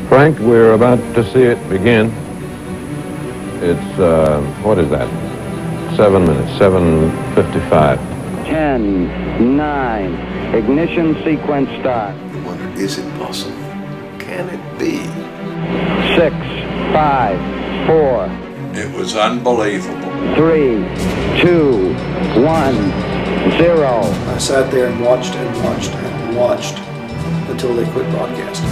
Frank, we're about to see it begin. It's, what is that? 7 minutes, 7:55. 10, 9, ignition sequence start. I wonder, is it possible? Can it be? 6, 5, 4. It was unbelievable. 3, 2, 1, 0. I sat there and watched and watched and watched until they quit broadcasting.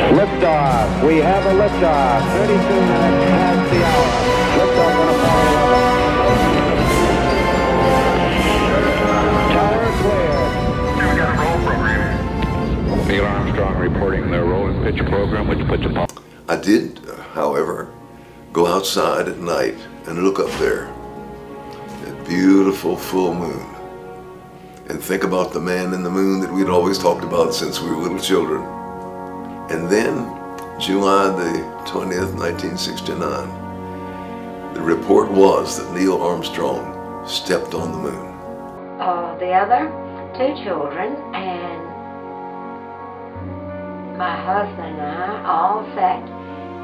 Liftoff. We have a liftoff. 32 minutes past the hour. Liftoff on Apollo 11. Tower clear. We got a roll program. Neil Armstrong reporting the roll and pitch program, which puts Apollo. I did, however, go outside at night and look up there, that beautiful full moon, and think about the man in the moon that we'd always talked about since we were little children. And then, July the 20th, 1969, the report was that Neil Armstrong stepped on the moon. The other two children and my husband and I all sat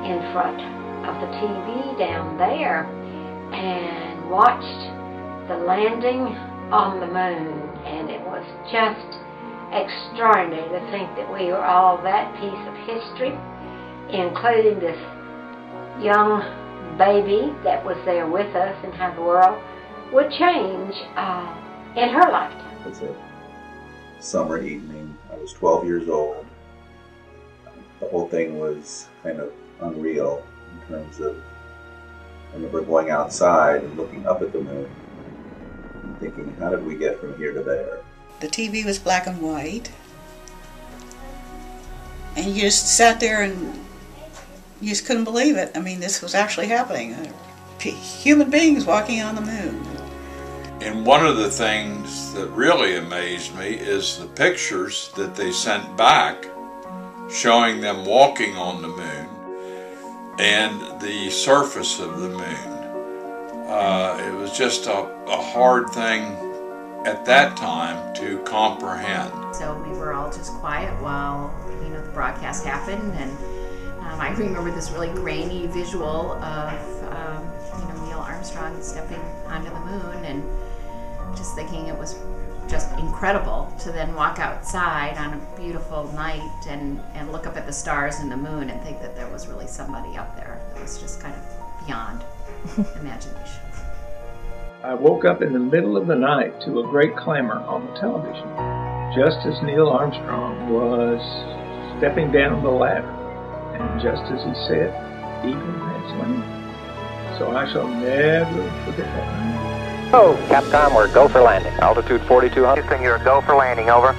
in front of the TV down there and watched the landing on the moon, and it was just extraordinary to think that we were all that piece of history, including this young baby that was there with us, and how the world would change in her lifetime. It was a summer evening. I was 12 years old. The whole thing was kind of unreal in terms of, I remember going outside and looking up at the moon and thinking, how did we get from here to there? The TV was black and white, and you just sat there and you just couldn't believe it. I mean, this was actually happening. Human beings walking on the moon. And one of the things that really amazed me is the pictures that they sent back showing them walking on the moon and the surface of the moon. It was just a hard thing at that time to comprehend. So we were all just quiet while the broadcast happened, and I remember this really grainy visual of Neil Armstrong stepping onto the moon, and just thinking it was just incredible to then walk outside on a beautiful night and look up at the stars and the moon and think that there was really somebody up there. It was just kind of beyond imagination. I woke up in the middle of the night to a great clamor on the television, just as Neil Armstrong was stepping down the ladder, and just as he said, "Eagle has landed." So I shall never forget that night. Oh, Capcom, we're go for landing. Altitude 4,200. Houston, you're go for landing, over.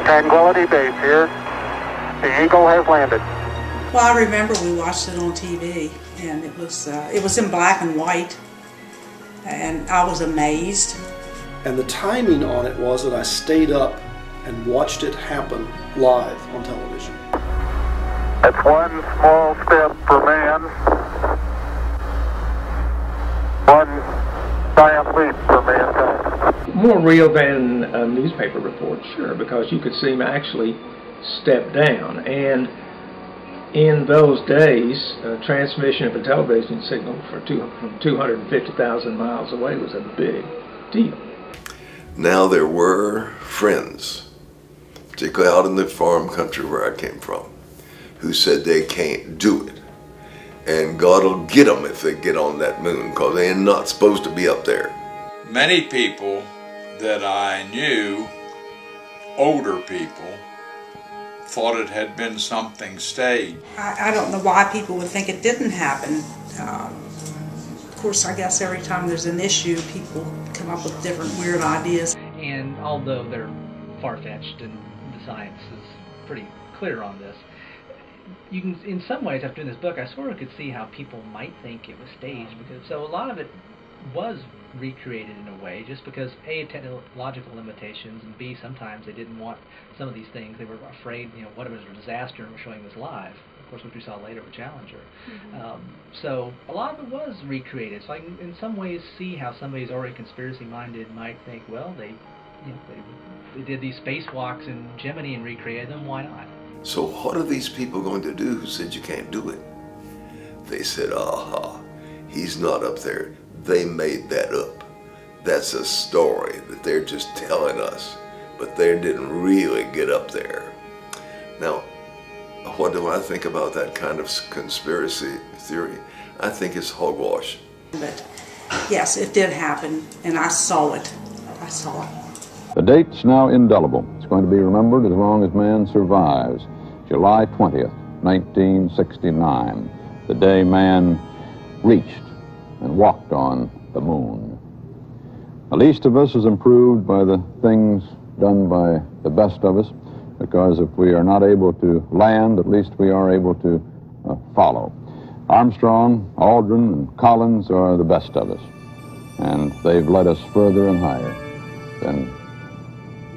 Tranquility Base here. The Eagle has landed. Well, I remember we watched it on TV, and it was in black and white, and I was amazed. And the timing on it was that I stayed up and watched it happen live on television. That's one small step for man, one giant leap for mankind. More real than a newspaper report, sure, because you could see him actually step down. And in those days, transmission of a television signal from 250,000 miles away was a big deal. Now there were friends, particularly out in the farm country where I came from, who said they can't do it. And God will get them if they get on that moon, because they're not supposed to be up there. Many people that I knew, older people, thought it had been something staged. I don't know why people would think it didn't happen. Of course, I guess every time there's an issue, people come up with different weird ideas. And although they're far-fetched and the science is pretty clear on this, you can, in some ways, after doing this book, I sort of could see how people might think it was staged, because so a lot of it was recreated in a way, just because A, technological limitations, and B, sometimes they didn't want some of these things. They were afraid, what if it was a disaster and we're showing this live, of course, which we saw later with Challenger. So a lot of it was recreated. So I can, in some ways, see how somebody's already conspiracy-minded might think, well, they did these spacewalks in Gemini and recreated them. Why not? So what are these people going to do who said you can't do it? They said, aha, he's not up there. They made that up. That's a story that they're just telling us, but they didn't really get up there. Now, what do I think about that kind of conspiracy theory? I think it's hogwash. But yes, it did happen, and I saw it. I saw it. The date's now indelible. It's going to be remembered as long as man survives. July 20th, 1969, the day man reached and walked on the moon. The least of us is improved by the things done by the best of us, because if we are not able to land, at least we are able to follow. Armstrong, Aldrin, and Collins are the best of us, and they've led us further and higher than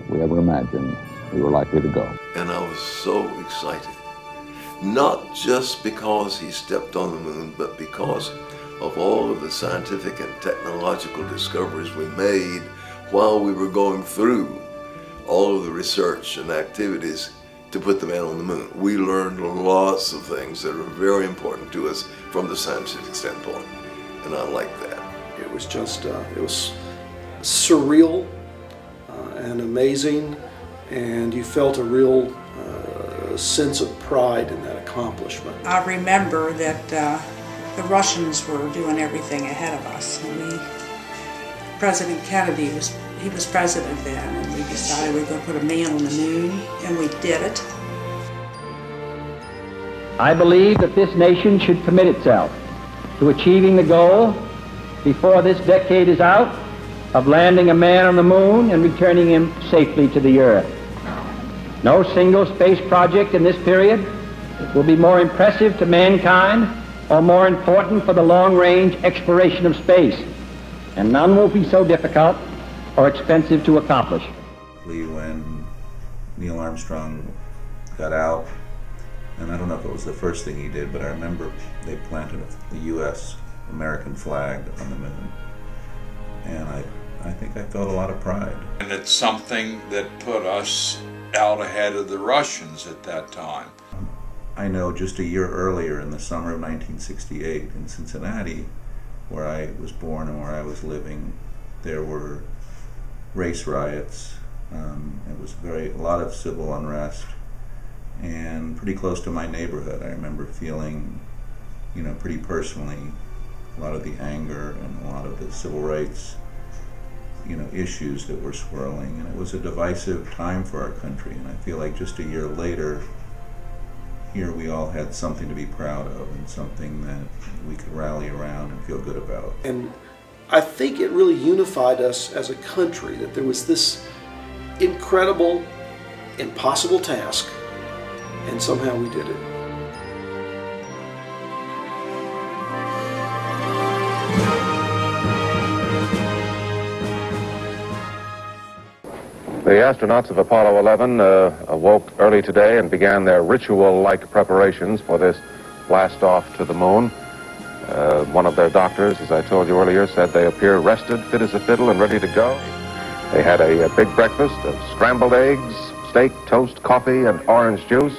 we ever imagined we were likely to go. And I was so excited, not just because he stepped on the moon, but because of all of the scientific and technological discoveries we made while we were going through all of the research and activities to put the man on the moon. We learned lots of things that are very important to us from the scientific standpoint, and I like that. It was just, it was surreal and amazing, and you felt a real sense of pride in that accomplishment. I remember that the Russians were doing everything ahead of us. And President Kennedy was president then, and we decided we were going to put a man on the moon, and we did it. I believe that this nation should commit itself to achieving the goal before this decade is out of landing a man on the moon and returning him safely to the earth. No single space project in this period will be more impressive to mankind or more important for the long-range exploration of space, and none will be so difficult or expensive to accomplish. When Neil Armstrong got out, and I don't know if it was the first thing he did, but I remember they planted the U.S. American flag on the moon, and I think I felt a lot of pride. And it's something that put us out ahead of the Russians at that time. I know just a year earlier, in the summer of 1968, in Cincinnati, where I was born and where I was living, there were race riots. It was a lot of civil unrest, and pretty close to my neighborhood. I remember feeling, pretty personally, a lot of the anger and a lot of the civil rights, issues that were swirling. And it was a divisive time for our country, and I feel like just a year later, here we all had something to be proud of and something that we could rally around and feel good about. And I think it really unified us as a country, that there was this incredible, impossible task, and somehow we did it. The astronauts of Apollo 11 awoke early today and began their ritual-like preparations for this blast-off to the moon. One of their doctors, as I told you earlier, said they appear rested, fit as a fiddle, and ready to go. They had a big breakfast of scrambled eggs, steak, toast, coffee, and orange juice.